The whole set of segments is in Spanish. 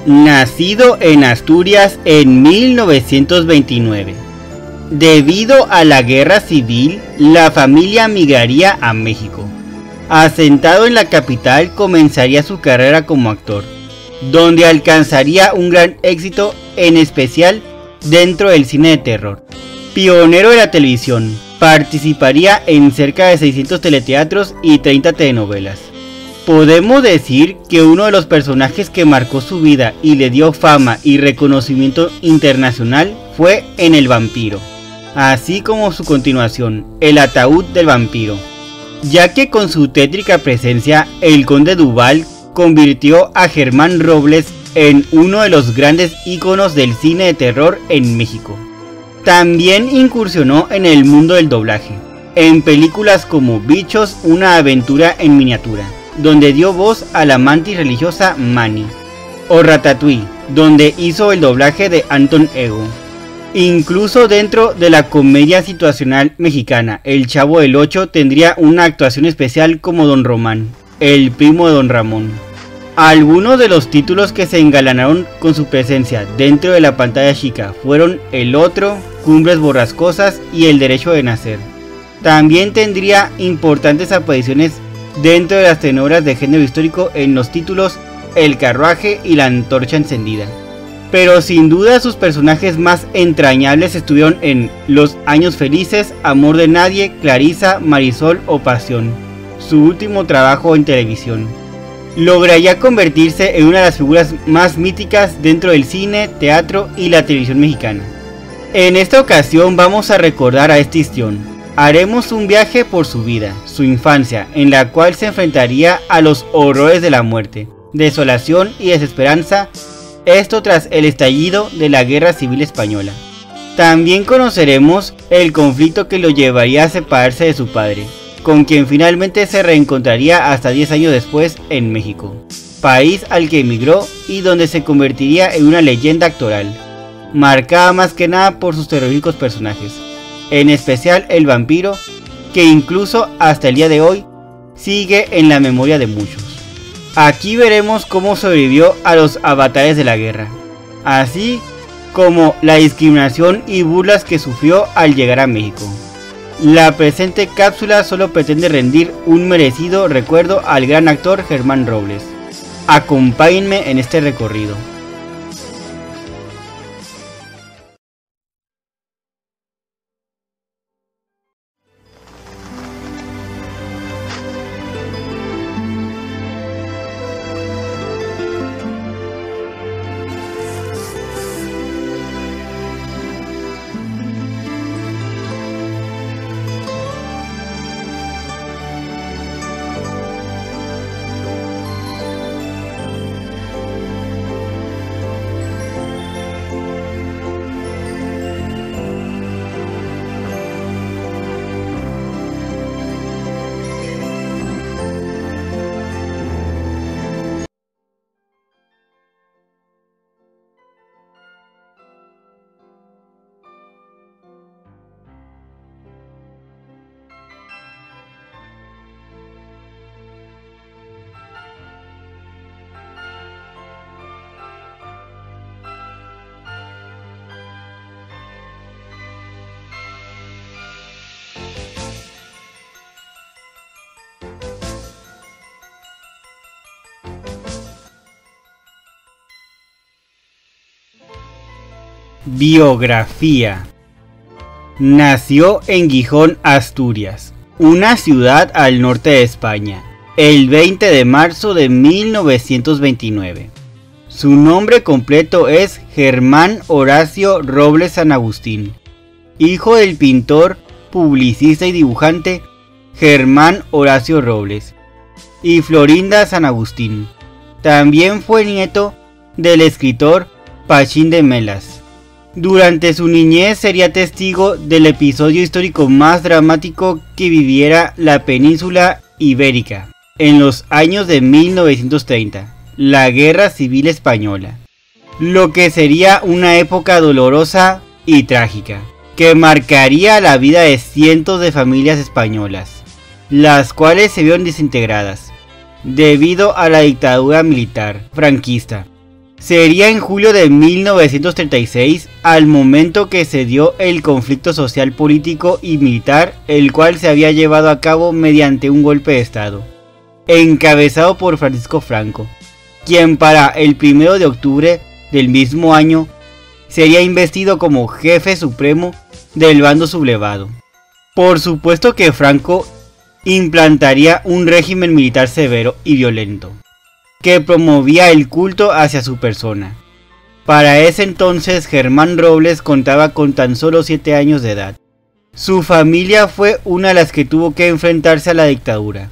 Nacido en Asturias en 1929. Debido a la guerra civil, la familia migraría a México. Asentado en la capital, comenzaría su carrera como actor, donde alcanzaría un gran éxito, en especial dentro del cine de terror. Pionero de la televisión, participaría en cerca de 600 teleteatros y 30 telenovelas. Podemos decir que uno de los personajes que marcó su vida y le dio fama y reconocimiento internacional fue en El Vampiro, así como su continuación, El Ataúd del Vampiro, ya que con su tétrica presencia, el Conde Duval convirtió a Germán Robles en uno de los grandes íconos del cine de terror en México. También incursionó en el mundo del doblaje, en películas como Bichos, una aventura en miniatura, donde dio voz a la mantis religiosa Manny, o Ratatouille, donde hizo el doblaje de Anton Ego. Incluso dentro de la comedia situacional mexicana, El Chavo del Ocho tendría una actuación especial como Don Román, el primo de Don Ramón. Algunos de los títulos que se engalanaron con su presencia dentro de la pantalla chica fueron El Otro, Cumbres Borrascosas y El Derecho de Nacer. También tendría importantes apariciones dentro de las telenovelas de género histórico en los títulos El Carruaje y La Antorcha Encendida. Pero sin duda sus personajes más entrañables estuvieron en Los Años Felices, Amor de Nadie, Clarisa, Marisol o Pasión, su último trabajo en televisión. Lograría convertirse en una de las figuras más míticas dentro del cine, teatro y la televisión mexicana. En esta ocasión vamos a recordar a este histrión. Haremos un viaje por su vida, su infancia, en la cual se enfrentaría a los horrores de la muerte, desolación y desesperanza, esto tras el estallido de la Guerra Civil Española. También conoceremos el conflicto que lo llevaría a separarse de su padre, con quien finalmente se reencontraría hasta 10 años después en México, país al que emigró y donde se convertiría en una leyenda actoral, marcada más que nada por sus terroríficos personajes, en especial el vampiro, que incluso hasta el día de hoy sigue en la memoria de muchos. Aquí veremos cómo sobrevivió a los avatares de la guerra, así como la discriminación y burlas que sufrió al llegar a México. La presente cápsula solo pretende rendir un merecido recuerdo al gran actor Germán Robles. Acompáñenme en este recorrido. Biografía. Nació en Gijón, Asturias, una ciudad al norte de España, el 20 de marzo de 1929. Su nombre completo es Germán Horacio Robles San Agustín, hijo del pintor, publicista y dibujante Germán Horacio Robles y Florinda San Agustín. También fue nieto del escritor Pachín de Melas. Durante su niñez sería testigo del episodio histórico más dramático que viviera la península ibérica en los años de 1930, la Guerra Civil Española, lo que sería una época dolorosa y trágica, que marcaría la vida de cientos de familias españolas, las cuales se vieron desintegradas debido a la dictadura militar franquista. Sería en julio de 1936, al momento que se dio el conflicto social, político y militar, el cual se había llevado a cabo mediante un golpe de estado, encabezado por Francisco Franco, quien para el 1 de octubre del mismo año sería investido como jefe supremo del bando sublevado. Por supuesto que Franco implantaría un régimen militar severo y violento, que promovía el culto hacia su persona. Para ese entonces Germán Robles contaba con tan solo 7 años de edad. Su familia fue una de las que tuvo que enfrentarse a la dictadura,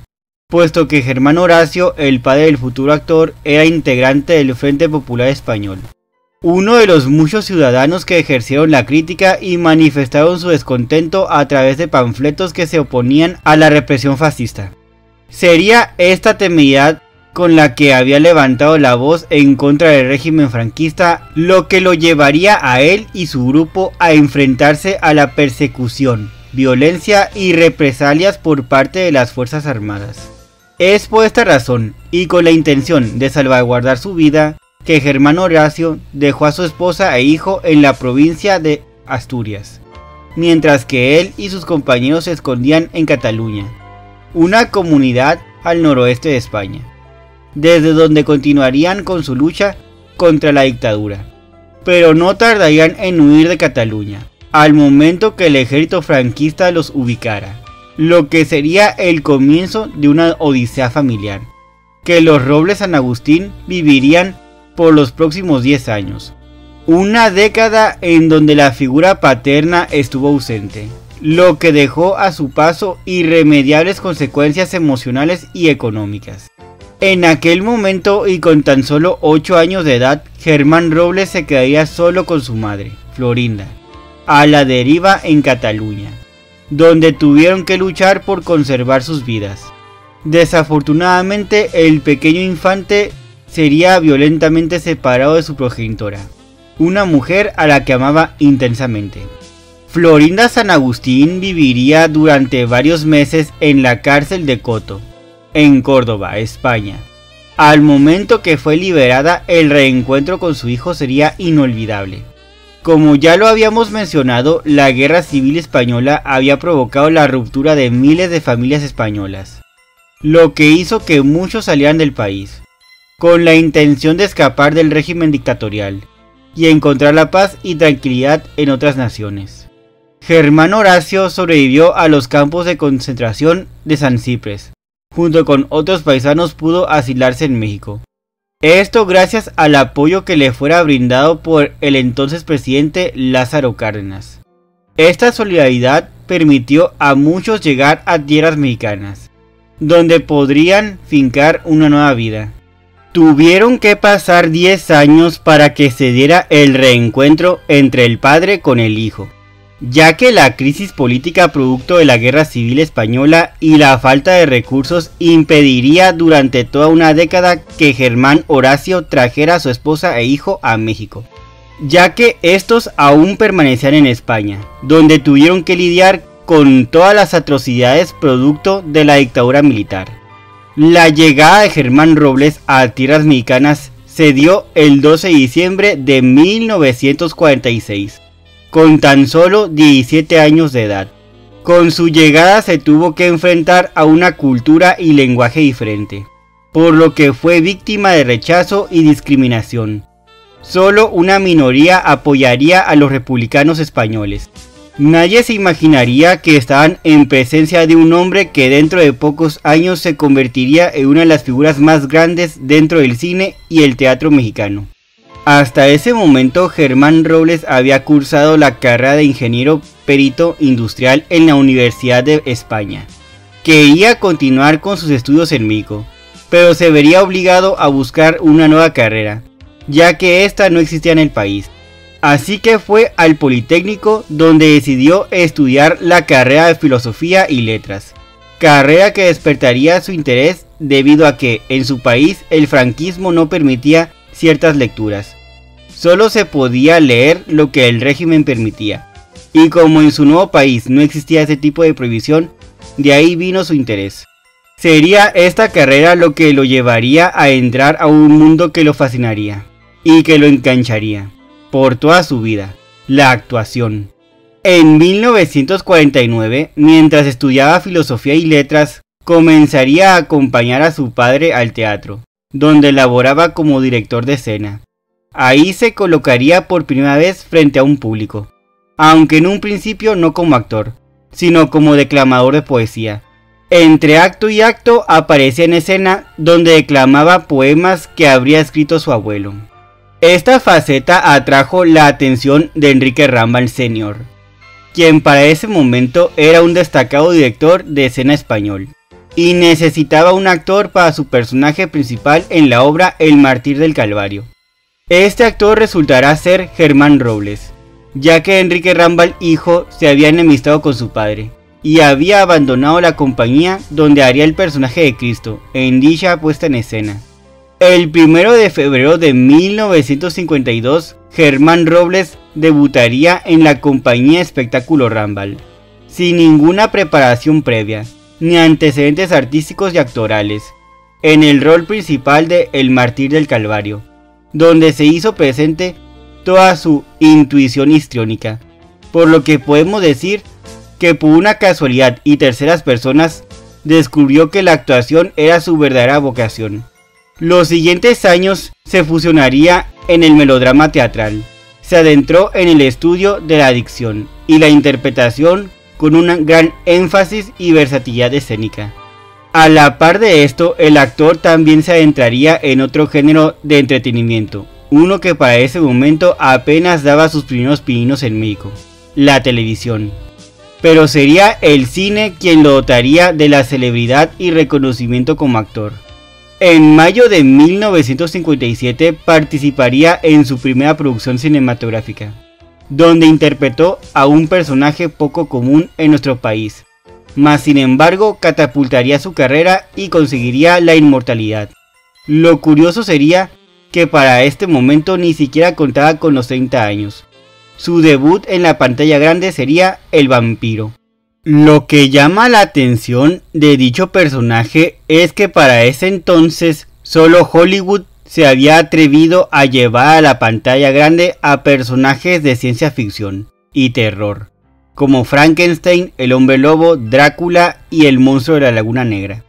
puesto que Germán Horacio, el padre del futuro actor, era integrante del Frente Popular Español, uno de los muchos ciudadanos que ejercieron la crítica y manifestaron su descontento a través de panfletos que se oponían a la represión fascista. Sería esta temeridad con la que había levantado la voz en contra del régimen franquista lo que lo llevaría a él y su grupo a enfrentarse a la persecución, violencia y represalias por parte de las Fuerzas Armadas. Es por esta razón, y con la intención de salvaguardar su vida, que Germán Horacio dejó a su esposa e hijo en la provincia de Asturias, mientras que él y sus compañeros se escondían en Cataluña, una comunidad al noroeste de España, desde donde continuarían con su lucha contra la dictadura, pero no tardarían en huir de Cataluña, al momento que el ejército franquista los ubicara, lo que sería el comienzo de una odisea familiar, que los Robles San Agustín vivirían por los próximos 10 años, una década en donde la figura paterna estuvo ausente, lo que dejó a su paso irremediables consecuencias emocionales y económicas. En aquel momento y con tan solo 8 años de edad, Germán Robles se quedaría solo con su madre, Florinda, a la deriva en Cataluña, donde tuvieron que luchar por conservar sus vidas. Desafortunadamente, el pequeño infante sería violentamente separado de su progenitora, una mujer a la que amaba intensamente. Florinda San Agustín viviría durante varios meses en la cárcel de Coto, en Córdoba, España. Al momento que fue liberada, el reencuentro con su hijo sería inolvidable. Como ya lo habíamos mencionado, la Guerra Civil Española había provocado la ruptura de miles de familias españolas, lo que hizo que muchos salieran del país, con la intención de escapar del régimen dictatorial y encontrar la paz y tranquilidad en otras naciones. Germán Horacio sobrevivió a los campos de concentración de San Cipres. Junto con otros paisanos pudo asilarse en México. Esto gracias al apoyo que le fuera brindado por el entonces presidente Lázaro Cárdenas. Esta solidaridad permitió a muchos llegar a tierras mexicanas, donde podrían fincar una nueva vida. Tuvieron que pasar 10 años para que se diera el reencuentro entre el padre con el hijo, ya que la crisis política producto de la Guerra Civil Española y la falta de recursos impediría durante toda una década que Germán Horacio trajera a su esposa e hijo a México, ya que estos aún permanecían en España, donde tuvieron que lidiar con todas las atrocidades producto de la dictadura militar. La llegada de Germán Robles a tierras mexicanas se dio el 12 de diciembre de 1946. Con tan solo 17 años de edad. Con su llegada se tuvo que enfrentar a una cultura y lenguaje diferente, por lo que fue víctima de rechazo y discriminación. Solo una minoría apoyaría a los republicanos españoles. Nadie se imaginaría que estaban en presencia de un hombre que dentro de pocos años se convertiría en una de las figuras más grandes dentro del cine y el teatro mexicano. Hasta ese momento Germán Robles había cursado la carrera de ingeniero perito industrial en la Universidad de España. Quería continuar con sus estudios en México, pero se vería obligado a buscar una nueva carrera, ya que esta no existía en el país. Así que fue al Politécnico, donde decidió estudiar la carrera de Filosofía y Letras, carrera que despertaría su interés debido a que en su país el franquismo no permitía ciertas lecturas. Solo se podía leer lo que el régimen permitía, y como en su nuevo país no existía ese tipo de prohibición, de ahí vino su interés. Sería esta carrera lo que lo llevaría a entrar a un mundo que lo fascinaría, y que lo engancharía por toda su vida: la actuación. En 1949, mientras estudiaba filosofía y letras, comenzaría a acompañar a su padre al teatro, donde laboraba como director de escena. Ahí se colocaría por primera vez frente a un público, aunque en un principio no como actor, sino como declamador de poesía. Entre acto y acto aparecía en escena, donde declamaba poemas que habría escrito su abuelo. Esta faceta atrajo la atención de Enrique Rambal Sr., quien para ese momento era un destacado director de escena español, y necesitaba un actor para su personaje principal en la obra El Mártir del Calvario. Este actor resultará ser Germán Robles, ya que Enrique Rambal hijo se había enemistado con su padre, y había abandonado la compañía donde haría el personaje de Cristo en dicha puesta en escena. El 1 de febrero de 1952, Germán Robles debutaría en la compañía Espectáculo Rambal, sin ninguna preparación previa, ni antecedentes artísticos y actorales, en el rol principal de El Mártir del Calvario, donde se hizo presente toda su intuición histriónica, por lo que podemos decir que por una casualidad y terceras personas descubrió que la actuación era su verdadera vocación. Los siguientes años se fusionaría en el melodrama teatral, se adentró en el estudio de la dicción y la interpretación con un gran énfasis y versatilidad escénica. A la par de esto, el actor también se adentraría en otro género de entretenimiento, uno que para ese momento apenas daba sus primeros pininos en México: la televisión. Pero sería el cine quien lo dotaría de la celebridad y reconocimiento como actor. En mayo de 1957 participaría en su primera producción cinematográfica, donde interpretó a un personaje poco común en nuestro país, mas sin embargo catapultaría su carrera y conseguiría la inmortalidad. Lo curioso sería que para este momento ni siquiera contaba con los 30 años. Su debut en la pantalla grande sería El Vampiro. Lo que llama la atención de dicho personaje es que para ese entonces solo Hollywood se había atrevido a llevar a la pantalla grande a personajes de ciencia ficción y terror, como Frankenstein, el Hombre Lobo, Drácula y el Monstruo de la Laguna Negra.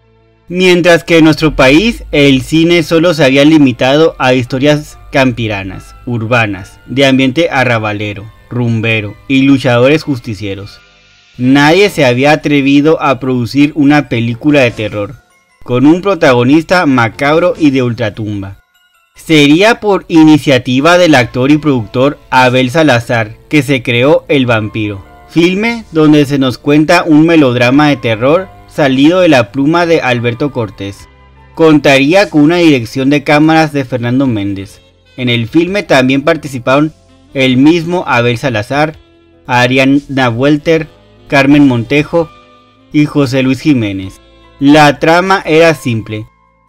Mientras que en nuestro país el cine solo se había limitado a historias campiranas, urbanas, de ambiente arrabalero, rumbero y luchadores justicieros. Nadie se había atrevido a producir una película de terror, con un protagonista macabro y de ultratumba. Sería por iniciativa del actor y productor Abel Salazar que se creó El Vampiro, filme donde se nos cuenta un melodrama de terror salido de la pluma de Alberto Cortés. Contaría con una dirección de cámaras de Fernando Méndez. En el filme también participaron el mismo Abel Salazar, Ariana Welter, Carmen Montejo y José Luis Jiménez. La trama era simple: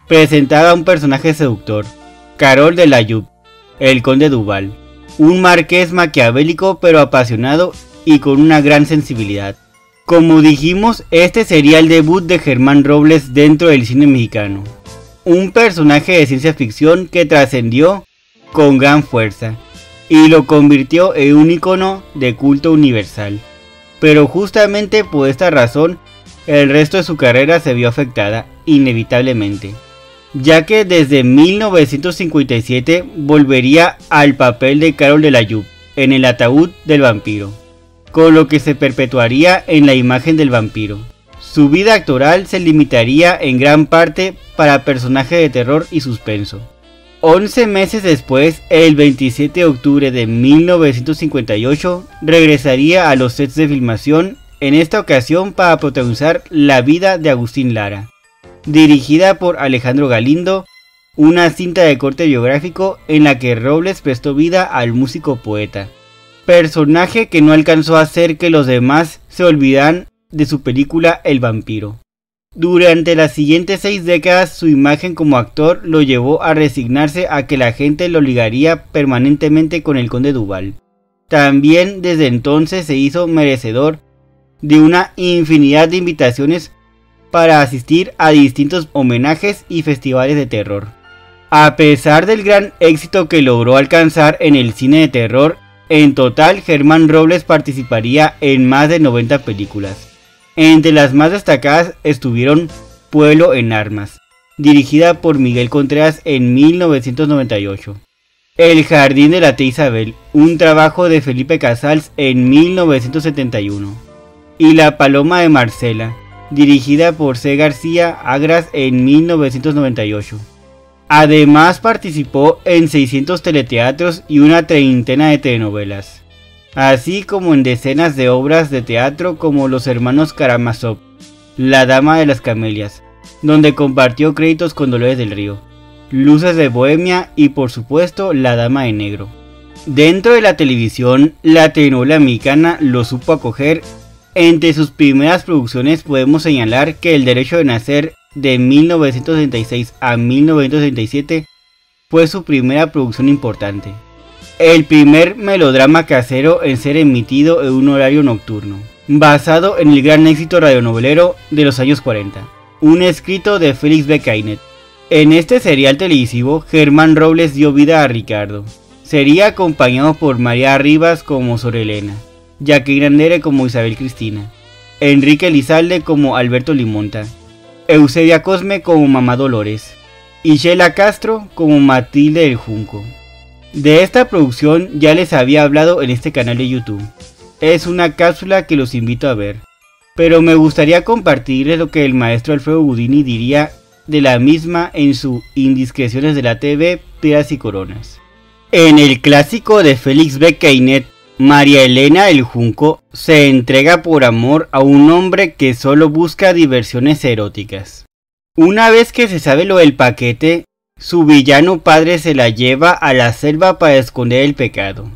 presentaba a un personaje seductor, Carol de Layub, el conde Duval, un marqués maquiavélico pero apasionado y con una gran sensibilidad. Como dijimos, este sería el debut de Germán Robles dentro del cine mexicano, un personaje de ciencia ficción que trascendió con gran fuerza y lo convirtió en un icono de culto universal. Pero justamente por esta razón, el resto de su carrera se vio afectada inevitablemente, ya que desde 1957 volvería al papel de Carol de Layub en El Ataúd del Vampiro, con lo que se perpetuaría en la imagen del vampiro. Su vida actoral se limitaría en gran parte para personajes de terror y suspenso. 11 meses después, el 27 de octubre de 1958, regresaría a los sets de filmación, en esta ocasión para protagonizar La vida de Agustín Lara, dirigida por Alejandro Galindo, una cinta de corte biográfico en la que Robles prestó vida al músico poeta, personaje que no alcanzó a hacer que los demás se olvidaran de su película El Vampiro. Durante las siguientes 6 décadas, su imagen como actor lo llevó a resignarse a que la gente lo ligaría permanentemente con el conde Duval. También desde entonces se hizo merecedor de una infinidad de invitaciones para asistir a distintos homenajes y festivales de terror. A pesar del gran éxito que logró alcanzar en el cine de terror, en total Germán Robles participaría en más de 90 películas. Entre las más destacadas estuvieron Pueblo en Armas, dirigida por Miguel Contreras en 1998. El Jardín de la Tía Isabel, un trabajo de Felipe Casals en 1971. Y La Paloma de Marcela, dirigida por C. García Agras en 1998. Además participó en 600 teleteatros y una treintena de telenovelas, así como en decenas de obras de teatro como Los Hermanos Karamazov, La Dama de las Camelias, donde compartió créditos con Dolores del Río, Luces de Bohemia y por supuesto La Dama de Negro. Dentro de la televisión, la telenovela mexicana lo supo acoger. Entre sus primeras producciones podemos señalar que El Derecho de Nacer, de 1966 a 1967, fue su primera producción importante. El primer melodrama casero en ser emitido en un horario nocturno, basado en el gran éxito radionovelero de los años 40, un escrito de Félix B. Kainet. En este serial televisivo, Germán Robles dio vida a Ricardo. Sería acompañado por María Rivas como Sor Elena, Jacqueline Andere como Isabel Cristina, Enrique Elizalde como Alberto Limonta, Eusebia Cosme como Mamá Dolores y Sheila Castro como Matilde del Junco. De esta producción ya les había hablado en este canal de YouTube. Es una cápsula que los invito a ver, pero me gustaría compartirles lo que el maestro Alfredo Gudini diría de la misma en su Indiscreciones de la TV, Piedras y Coronas. En el clásico de Félix B. Kainet, María Elena del Junco se entrega por amor a un hombre que solo busca diversiones eróticas. Una vez que se sabe lo del paquete, su villano padre se la lleva a la selva para esconder el pecado.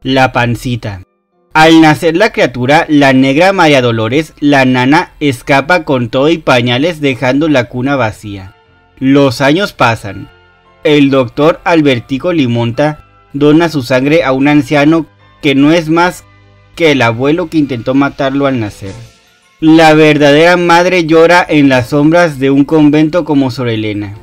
La pancita. Al nacer la criatura, la negra María Dolores, la nana, escapa con todo y pañales dejando la cuna vacía. Los años pasan. El doctor Albertico Limonta dona su sangre a un anciano que no es más que el abuelo que intentó matarlo al nacer. La verdadera madre llora en las sombras de un convento como Sor Elena.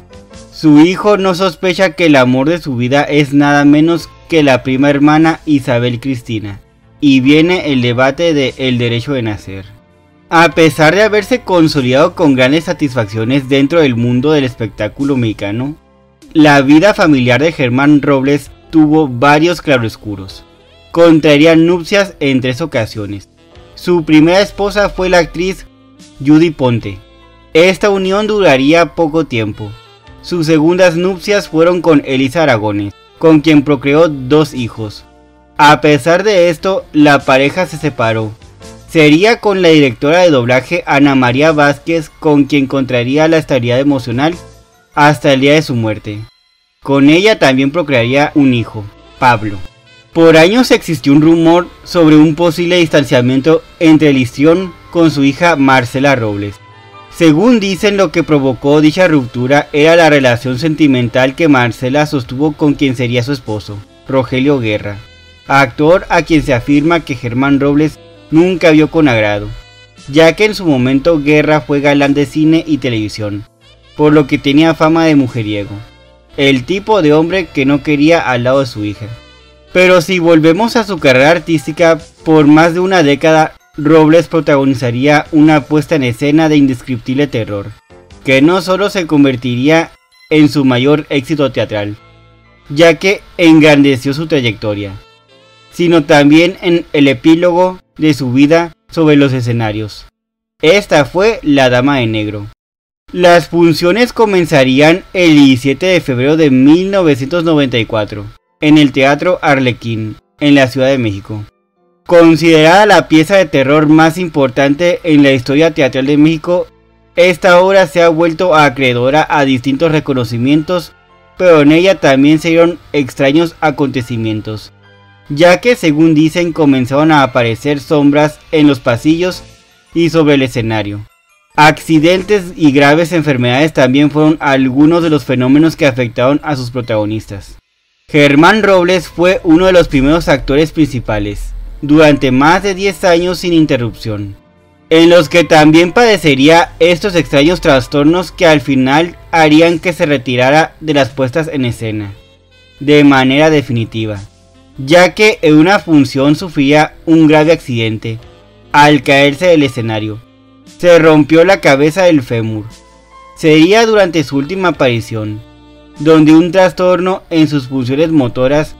Su hijo no sospecha que el amor de su vida es nada menos que la prima hermana Isabel Cristina, y viene el debate de El Derecho de Nacer. A pesar de haberse consolidado con grandes satisfacciones dentro del mundo del espectáculo mexicano, la vida familiar de Germán Robles tuvo varios claroscuros. Contraería nupcias en 3 ocasiones. Su primera esposa fue la actriz Judy Ponte. Esta unión duraría poco tiempo. Sus segundas nupcias fueron con Elisa Aragones, con quien procreó 2 hijos. A pesar de esto, la pareja se separó. Sería con la directora de doblaje Ana María Vázquez con quien contraería la estabilidad emocional hasta el día de su muerte. Con ella también procrearía un hijo, Pablo. Por años existió un rumor sobre un posible distanciamiento entre el histrión con su hija Marcela Robles. Según dicen, lo que provocó dicha ruptura era la relación sentimental que Marcela sostuvo con quien sería su esposo, Rogelio Guerra, actor a quien se afirma que Germán Robles nunca vio con agrado, ya que en su momento Guerra fue galán de cine y televisión, por lo que tenía fama de mujeriego, el tipo de hombre que no quería al lado de su hija. Pero si volvemos a su carrera artística, por más de una década, Robles protagonizaría una puesta en escena de indescriptible terror, que no solo se convertiría en su mayor éxito teatral, ya que engrandeció su trayectoria, sino también en el epílogo de su vida sobre los escenarios. Esta fue La Dama de Negro. Las funciones comenzarían el 17 de febrero de 1994. En el Teatro Arlequín, en la Ciudad de México. Considerada la pieza de terror más importante en la historia teatral de México, esta obra se ha vuelto acreedora a distintos reconocimientos, pero en ella también se dieron extraños acontecimientos, ya que según dicen comenzaron a aparecer sombras en los pasillos y sobre el escenario. Accidentes y graves enfermedades también fueron algunos de los fenómenos que afectaron a sus protagonistas. Germán Robles fue uno de los primeros actores principales, durante más de 10 años sin interrupción, en los que también padecería estos extraños trastornos que al final harían que se retirara de las puestas en escena de manera definitiva, ya que en una función sufría un grave accidente al caerse del escenario. Se rompió la cabeza del fémur. Sería durante su última aparición, donde un trastorno en sus funciones motoras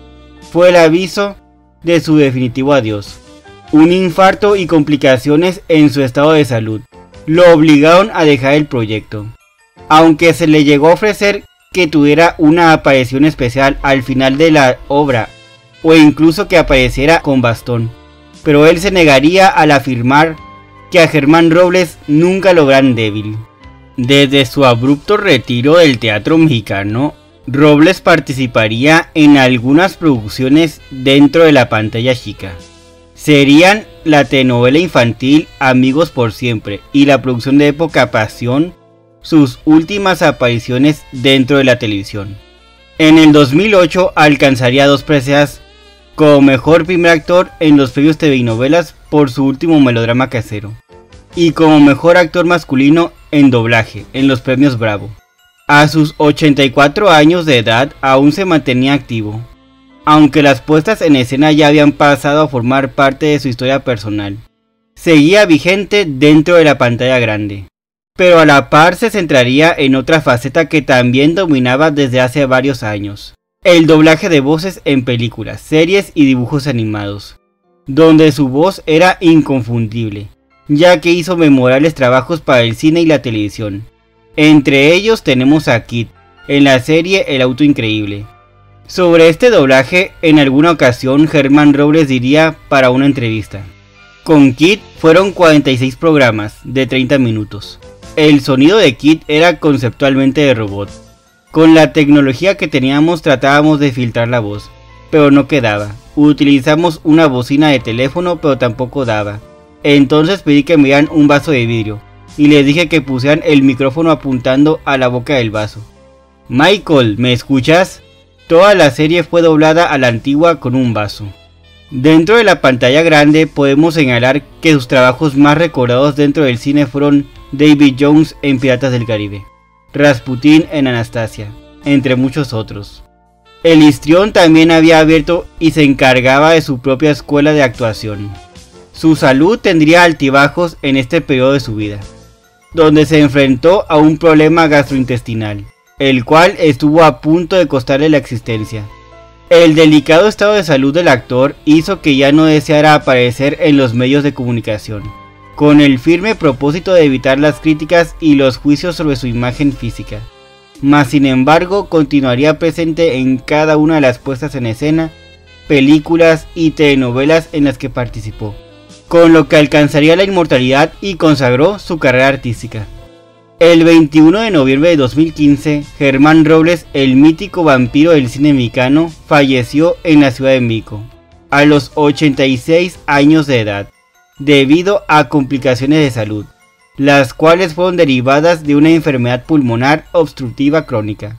fue el aviso de su definitivo adiós. Un infarto y complicaciones en su estado de salud lo obligaron a dejar el proyecto, aunque se le llegó a ofrecer que tuviera una aparición especial al final de la obra o incluso que apareciera con bastón, pero él se negaría al afirmar que a Germán Robles nunca lo verán débil. Desde su abrupto retiro del teatro mexicano, Robles participaría en algunas producciones dentro de la pantalla chica. Serían la telenovela infantil Amigos por Siempre y la producción de época Pasión sus últimas apariciones dentro de la televisión. En el 2008 alcanzaría 2 preseas como mejor primer actor en los premios TV y novelas por su último melodrama casero, y como mejor actor masculino en doblaje en los premios Bravo. A sus 84 años de edad aún se mantenía activo, aunque las puestas en escena ya habían pasado a formar parte de su historia personal. Seguía vigente dentro de la pantalla grande, pero a la par se centraría en otra faceta que también dominaba desde hace varios años: el doblaje de voces en películas, series y dibujos animados, donde su voz era inconfundible, ya que hizo memorables trabajos para el cine y la televisión. Entre ellos tenemos a Kid en la serie El Auto Increíble. Sobre este doblaje, en alguna ocasión Germán Robles diría para una entrevista: con Kid fueron 46 programas de 30 minutos. El sonido de Kid era conceptualmente de robot. Con la tecnología que teníamos tratábamos de filtrar la voz, pero no quedaba. Utilizamos una bocina de teléfono, pero tampoco daba. Entonces pedí que me dieran un vaso de vidrio y les dije que pusieran el micrófono apuntando a la boca del vaso. Michael, ¿me escuchas? Toda la serie fue doblada a la antigua con un vaso. Dentro de la pantalla grande podemos señalar que sus trabajos más recordados dentro del cine fueron David Jones en Piratas del Caribe, Rasputín en Anastasia, entre muchos otros. El histrión también había abierto y se encargaba de su propia escuela de actuación. Su salud tendría altibajos en este periodo de su vida, donde se enfrentó a un problema gastrointestinal, el cual estuvo a punto de costarle la existencia. El delicado estado de salud del actor hizo que ya no deseara aparecer en los medios de comunicación, con el firme propósito de evitar las críticas y los juicios sobre su imagen física. Mas sin embargo continuaría presente en cada una de las puestas en escena, películas y telenovelas en las que participó, con lo que alcanzaría la inmortalidad y consagró su carrera artística. El 21 de noviembre de 2015, Germán Robles, el mítico vampiro del cine mexicano, falleció en la Ciudad de México, a los 86 años de edad, debido a complicaciones de salud, las cuales fueron derivadas de una enfermedad pulmonar obstructiva crónica.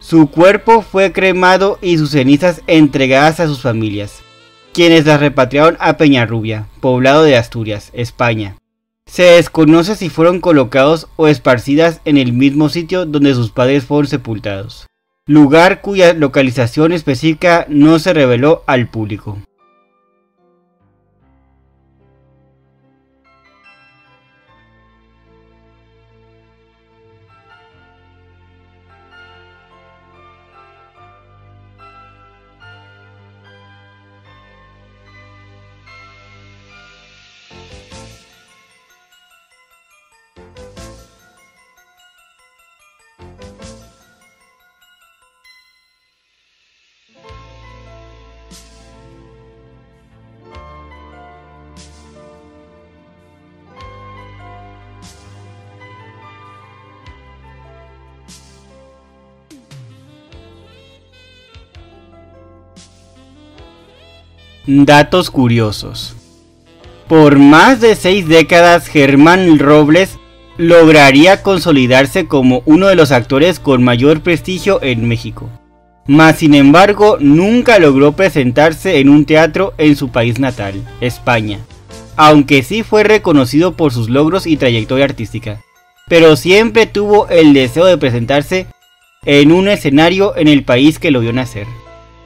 Su cuerpo fue cremado y sus cenizas entregadas a sus familias, quienes las repatriaron a Peñarrubia, poblado de Asturias, España. Se desconoce si fueron colocados o esparcidas en el mismo sitio donde sus padres fueron sepultados, lugar cuya localización específica no se reveló al público. Datos curiosos. Por más de 6 décadas, Germán Robles lograría consolidarse como uno de los actores con mayor prestigio en México. Mas sin embargo, nunca logró presentarse en un teatro en su país natal, España, aunque sí fue reconocido por sus logros y trayectoria artística. pero siempre tuvo el deseo de presentarse en un escenario en el país que lo vio nacer.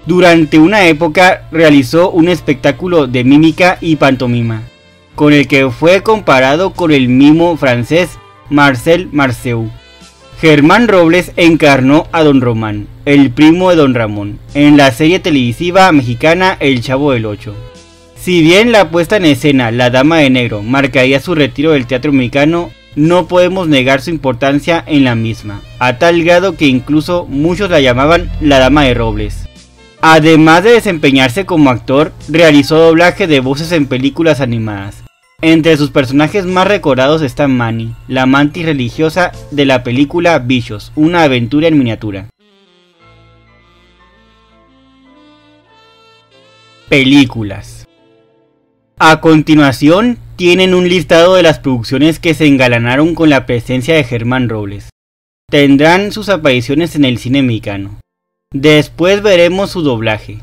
Durante una época realizó un espectáculo de mímica y pantomima, con el que fue comparado con el mimo francés Marcel Marceau. Germán Robles encarnó a Don Román, el primo de Don Ramón, en la serie televisiva mexicana El Chavo del Ocho. Si bien la puesta en escena La Dama de Negro marcaría su retiro del teatro mexicano, no podemos negar su importancia en la misma, a tal grado que incluso muchos la llamaban la Dama de Robles. Además de desempeñarse como actor, realizó doblaje de voces en películas animadas. Entre sus personajes más recordados está Manny, la mantis religiosa de la película Bichos, una aventura en miniatura. Películas. A continuación, tienen un listado de las producciones que se engalanaron con la presencia de Germán Robles. Tendrán sus apariciones en el cine mexicano. Después veremos su doblaje.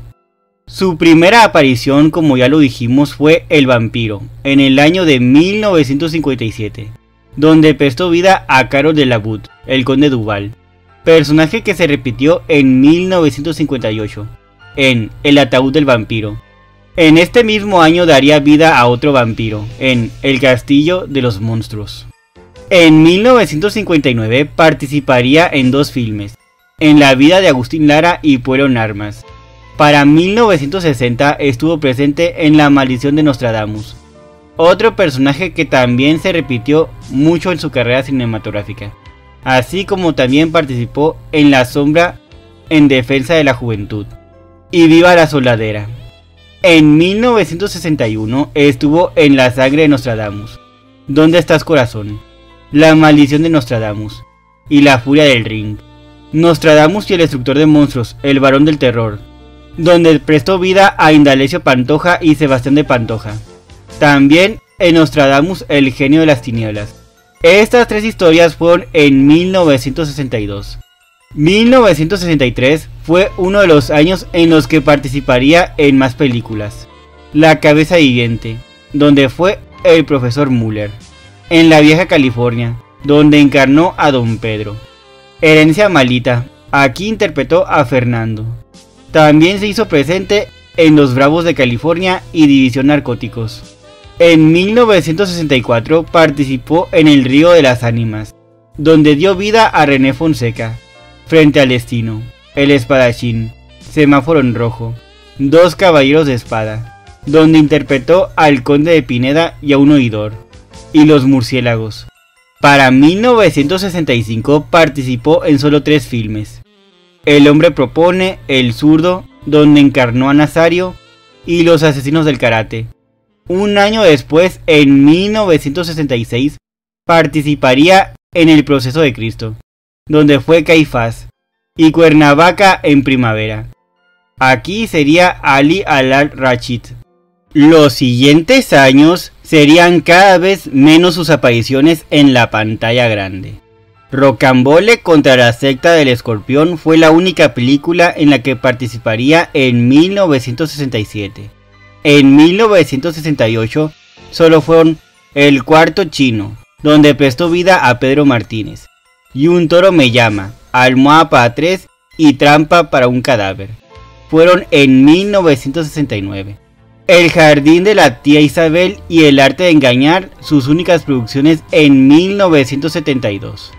Su primera aparición, como ya lo dijimos, fue El Vampiro, en el año de 1957, donde prestó vida a Carol de la Butte, el Conde Duval, personaje que se repitió en 1958, en El Ataúd del Vampiro. En este mismo año daría vida a otro vampiro, en El Castillo de los Monstruos. En 1959 participaría en dos filmes, en La vida de Agustín Lara y Pueblo en Armas. Para 1960 estuvo presente en La maldición de Nostradamus, otro personaje que también se repitió mucho en su carrera cinematográfica, así como también participó en La sombra en defensa de la juventud y Viva la soldadera. En 1961 estuvo en La sangre de Nostradamus, ¿Dónde estás corazón?, La maldición de Nostradamus y La furia del ring, Nostradamus y el destructor de monstruos, El varón del terror, donde prestó vida a Indalecio Pantoja y Sebastián de Pantoja. También en Nostradamus, el genio de las tinieblas. Estas tres historias fueron en 1962. 1963 fue uno de los años en los que participaría en más películas. La cabeza viviente, donde fue el profesor Müller. En La vieja California, donde encarnó a Don Pedro. Herencia malita, aquí interpretó a Fernando. También se hizo presente en Los Bravos de California y División Narcóticos. En 1964 participó en El río de las ánimas, donde dio vida a René Fonseca, Frente al destino, El espadachín, Semáforo en rojo, Dos caballeros de espada, donde interpretó al conde de Pineda y a un oidor, y Los murciélagos. Para 1965 participó en solo 3 filmes: El hombre propone, El zurdo, donde encarnó a Nazario, y Los asesinos del karate. Un año después, en 1966, participaría en El proceso de Cristo, donde fue Caifás, y Cuernavaca en primavera. Aquí sería Ali al-Rashid. Los siguientes años serían cada vez menos sus apariciones en la pantalla grande. Rocambole contra la secta del Escorpión fue la única película en la que participaría en 1967. En 1968 solo fueron El cuarto chino, donde prestó vida a Pedro Martínez, y Un toro me llama, Almohada para 3 y Trampa para un cadáver. Fueron en 1969. El jardín de la tía Isabel y El arte de engañar, sus únicas producciones en 1972.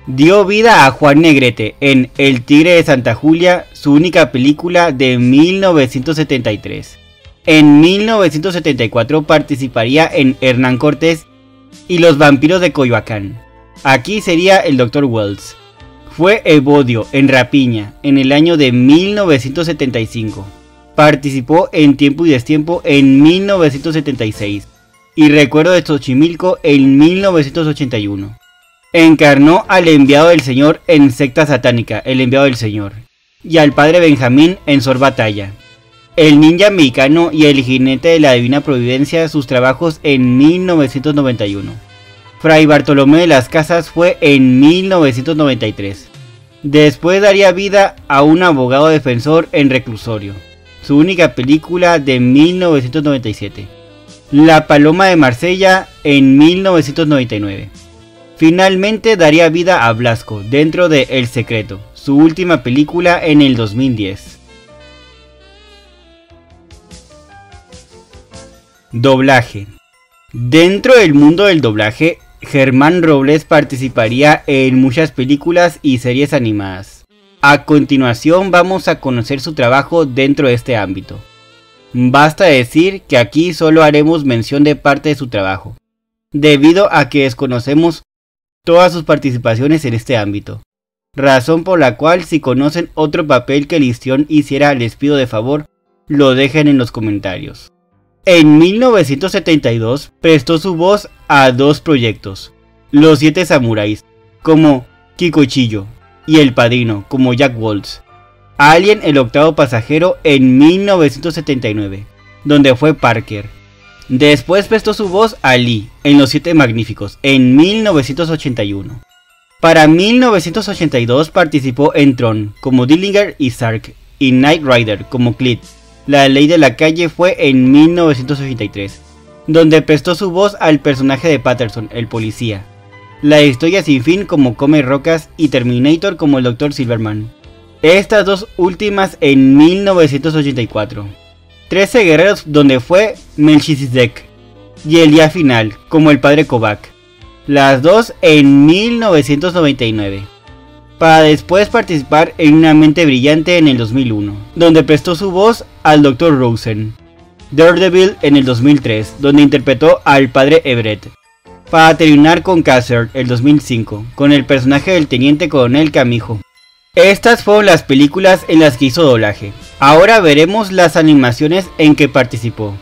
Dio vida a Juan Negrete en El tigre de Santa Julia, su única película de 1973. En 1974 participaría en Hernán Cortés y Los vampiros de Coyoacán. Aquí sería el Dr. Wells. Fue Evodio en Rapiña en el año de 1975. Participó en Tiempo y Destiempo en 1976 y Recuerdo de Xochimilco en 1981. Encarnó al enviado del Señor en Secta Satánica, El enviado del Señor, y al padre Benjamín en Sor Batalla. El ninja mexicano y El jinete de la divina providencia, sus trabajos en 1991. Fray Bartolomé de las Casas fue en 1993. Después daría vida a Un abogado defensor en Reclusorio, su única película de 1997. La paloma de Marsella en 1999. Finalmente daría vida a Blasco dentro de El Secreto, su última película en el 2010. Doblaje. Dentro del mundo del doblaje, Germán Robles participaría en muchas películas y series animadas. A continuación vamos a conocer su trabajo dentro de este ámbito. Basta decir que aquí solo haremos mención de parte de su trabajo, debido a que desconocemos todas sus participaciones en este ámbito, razón por la cual si conocen otro papel que Listrión hiciera les pido de favor lo dejen en los comentarios. En 1972 prestó su voz a dos proyectos, Los Siete Samuráis como Kikochillo y El Padrino como Jack Woltz, Alien el octavo pasajero en 1979, donde fue Parker. Después prestó su voz a Lee en Los Siete Magníficos en 1981. Para 1982 participó en Tron como Dillinger y Sark y Knight Rider como Cleet. La ley de la calle fue en 1983, donde prestó su voz al personaje de Patterson, el policía. La historia sin fin como Come Rocas y Terminator como el Dr. Silverman. Estas dos últimas en 1984. 13 guerreros donde fue Melchizedek y el día final como el padre Kovac. Las dos en 1999. Para después participar en Una mente brillante en el 2001, donde prestó su voz al Dr. Rosen. Daredevil en el 2003, donde interpretó al padre Everett. Para terminar con Caser el 2005, con el personaje del teniente coronel Camijo. Estas fueron las películas en las que hizo doblaje. Ahora veremos las animaciones en que participó.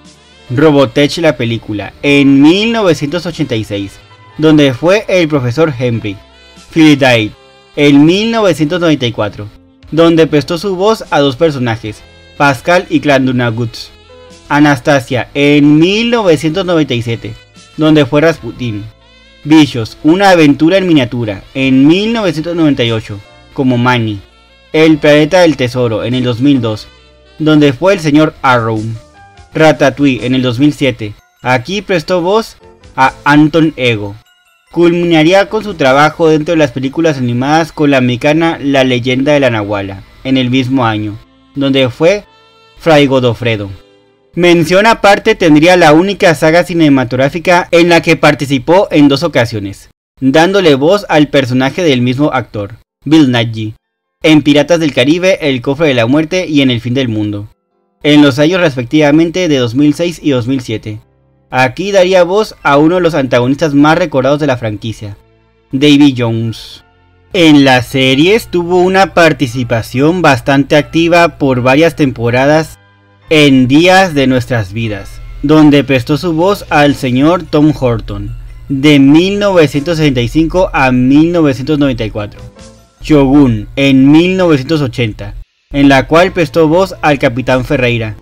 Robotech la película, en 1986, donde fue el profesor Henry. Philidite, en 1994, donde prestó su voz a dos personajes, Pascal y Klandunaguts. Anastasia, en 1997, donde fue Rasputin. Bichos, una aventura en miniatura, en 1998, como Manny. El planeta del tesoro, en el 2002, donde fue el señor Arrow. Ratatouille, en el 2007, aquí prestó voz a Anton Ego. Culminaría con su trabajo dentro de las películas animadas con la mexicana La leyenda de la Nahuala, en el mismo año, donde fue Fray Godofredo. Mención aparte tendría la única saga cinematográfica en la que participó en dos ocasiones, dándole voz al personaje del mismo actor, Bill Nighy, en Piratas del Caribe, El cofre de la muerte y En el fin del mundo, en los años respectivamente de 2006 y 2007. Aquí daría voz a uno de los antagonistas más recordados de la franquicia, Davy Jones. En las series tuvo una participación bastante activa por varias temporadas en Días de Nuestras Vidas, donde prestó su voz al señor Tom Horton, de 1965 a 1994. Shogun, en 1980, en la cual prestó voz al Capitán Ferreira.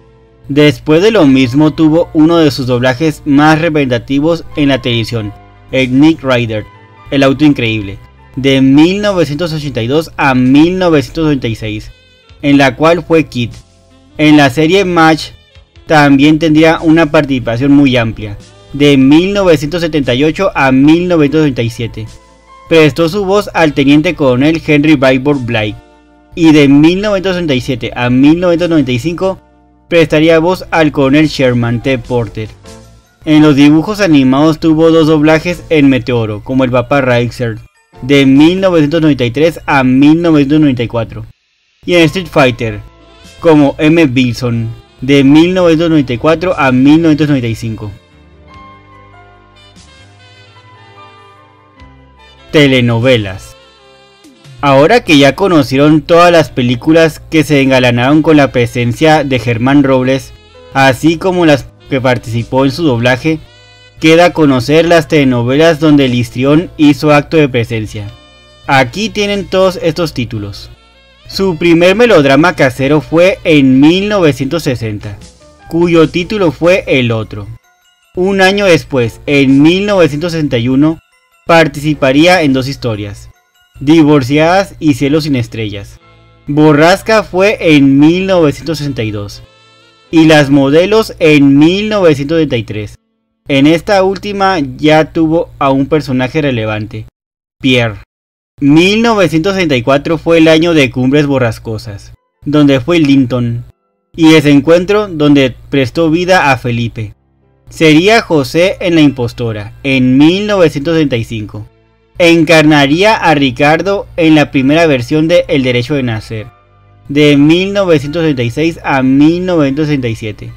Después de lo mismo tuvo uno de sus doblajes más representativos en la televisión, el Knight Rider, el auto increíble, de 1982 a 1996, en la cual fue Kid. En la serie Match también tendría una participación muy amplia, de 1978 a 1997. Prestó su voz al teniente coronel Henry Baibor Blythe, y de 1967 a 1995 prestaría voz al coronel Sherman T. Porter. En los dibujos animados tuvo dos doblajes en Meteoro, como el Papa Reichert, de 1993 a 1994, y en Street Fighter, como M. Bison, de 1994 a 1995. Telenovelas. Ahora que ya conocieron todas las películas que se engalanaron con la presencia de Germán Robles, así como las que participó en su doblaje, queda conocer las telenovelas donde Listrión hizo acto de presencia. Aquí tienen todos estos títulos. Su primer melodrama casero fue en 1960, cuyo título fue El Otro. Un año después, en 1961, participaría en dos historias, Divorciadas y Cielo sin estrellas. Borrasca fue en 1962 y Las modelos en 1973. En esta última ya tuvo a un personaje relevante, Pierre. 1964 fue el año de Cumbres Borrascosas, donde fue Linton, y Desencuentro, donde prestó vida a Felipe. Sería José en La Impostora, en 1935. Encarnaría a Ricardo en la primera versión de El Derecho de Nacer, de 1936 a 1967.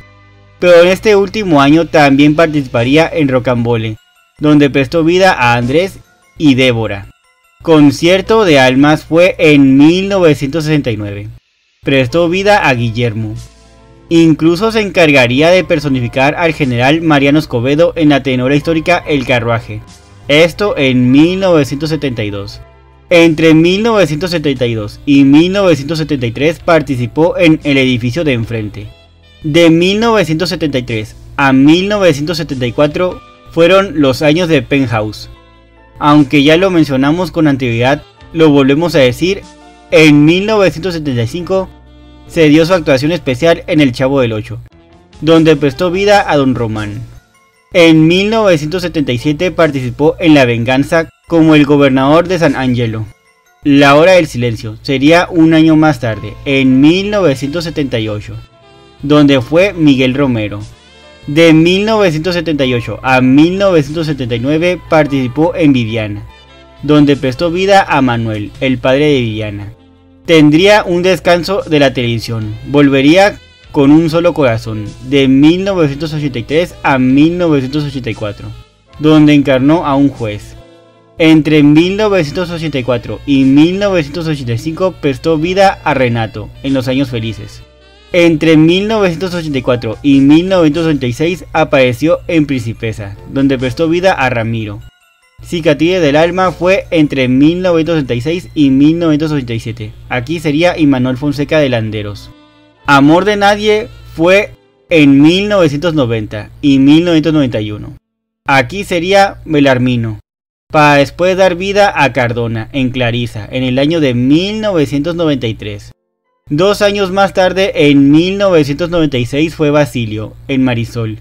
Pero en este último año también participaría en Rocambole, donde prestó vida a Andrés y Débora. Concierto de Almas fue en 1969. Prestó vida a Guillermo. Incluso se encargaría de personificar al general Mariano Escobedo en la telenovela histórica El Carruaje. Esto en 1972. Entre 1972 y 1973 participó en El edificio de enfrente. De 1973 a 1974 fueron los años de Penthouse. Aunque ya lo mencionamos con anterioridad, lo volvemos a decir, en 1975 se dio su actuación especial en El Chavo del Ocho, donde prestó vida a Don Román. En 1977 participó en La Venganza como el gobernador de San Angelo. La Hora del Silencio sería un año más tarde, en 1978, donde fue Miguel Romero. De 1978 a 1979 participó en Viviana, donde prestó vida a Manuel, el padre de Viviana. Tendría un descanso de la televisión, volvería con Un Solo Corazón, de 1983 a 1984, donde encarnó a un juez. Entre 1984 y 1985 prestó vida a Renato en Los Años Felices. Entre 1984 y 1986 apareció en Principesa, donde prestó vida a Ramiro. Cicatrices del Alma fue entre 1986 y 1987. Aquí sería Imanol Fonseca de Landeros. Amor de Nadie fue en 1990 y 1991. Aquí sería Belarmino, para después dar vida a Cardona en Clarisa en el año de 1993. 2 años más tarde, en 1996, fue Basilio, en Marisol.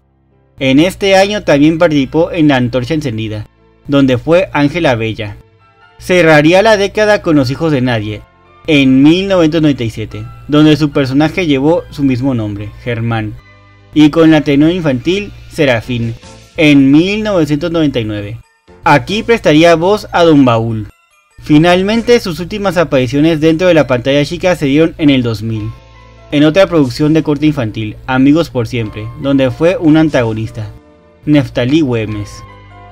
En este año también participó en La Antorcha Encendida, donde fue Ángela Bella. Cerraría la década con Los Hijos de Nadie, en 1997, donde su personaje llevó su mismo nombre, Germán. Y con la telenovela infantil, Serafín, en 1999. Aquí prestaría voz a Don Baúl. Finalmente, sus últimas apariciones dentro de la pantalla chica se dieron en el 2000, en otra producción de corte infantil, Amigos por Siempre, donde fue un antagonista, Neftalí Güemes,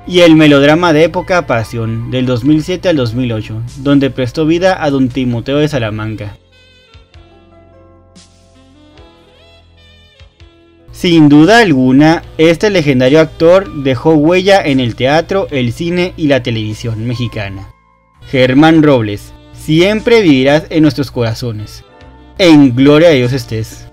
y el melodrama de época Pasión, del 2007 al 2008, donde prestó vida a Don Timoteo de Salamanca. Sin duda alguna, este legendario actor dejó huella en el teatro, el cine y la televisión mexicana. Germán Robles, siempre vivirás en nuestros corazones. En gloria a Dios estés.